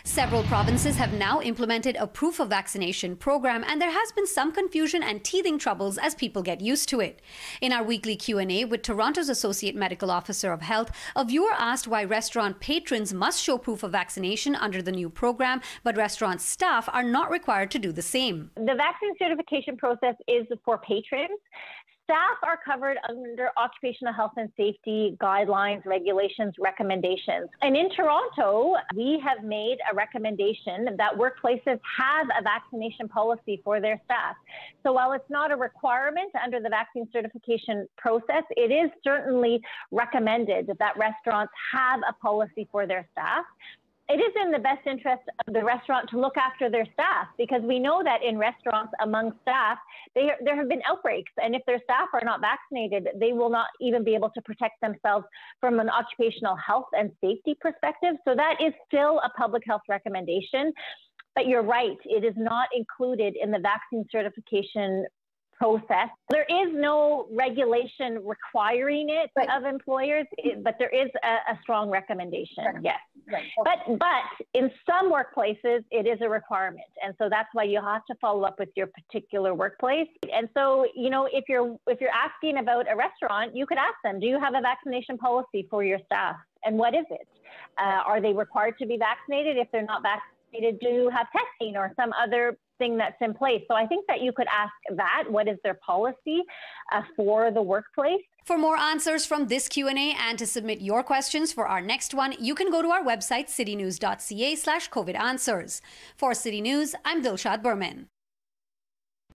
Several provinces have now implemented a proof of vaccination program, and there has been some confusion and teething troubles as people get used to it. In our weekly Q&A with Toronto's Associate Medical Officer of Health, a viewer asked why restaurant patrons must show proof of vaccination under the new program, but restaurant staff are not required to do the same. The vaccine certification process is for patrons. Staff are covered under occupational health and safety guidelines, regulations, recommendations. And in Toronto, we have made a recommendation that workplaces have a vaccination policy for their staff. So while it's not a requirement under the vaccine certification process, it is certainly recommended that restaurants have a policy for their staff. It is in the best interest of the restaurant to look after their staff, because we know that in restaurants among staff, there have been outbreaks. And if their staff are not vaccinated, they will not even be able to protect themselves from an occupational health and safety perspective. So that is still a public health recommendation. But you're right, it is not included in the vaccine certification process. There is no regulation requiring it of employers, but there is a strong recommendation, yes. Right. But in some workplaces, it is a requirement. And so that's why you have to follow up with your particular workplace. And so, you know, if you're asking about a restaurant, you could ask them, do you have a vaccination policy for your staff? And what is it? Are they required to be vaccinated? If they're not vaccinated, do you have testing or some other thing that's in place? So I think that you could ask that. What is their policy for the workplace? For more answers from this Q&A and to submit your questions for our next one, you can go to our website, citynews.ca/COVID answers. For City News, I'm Dilshad Burman.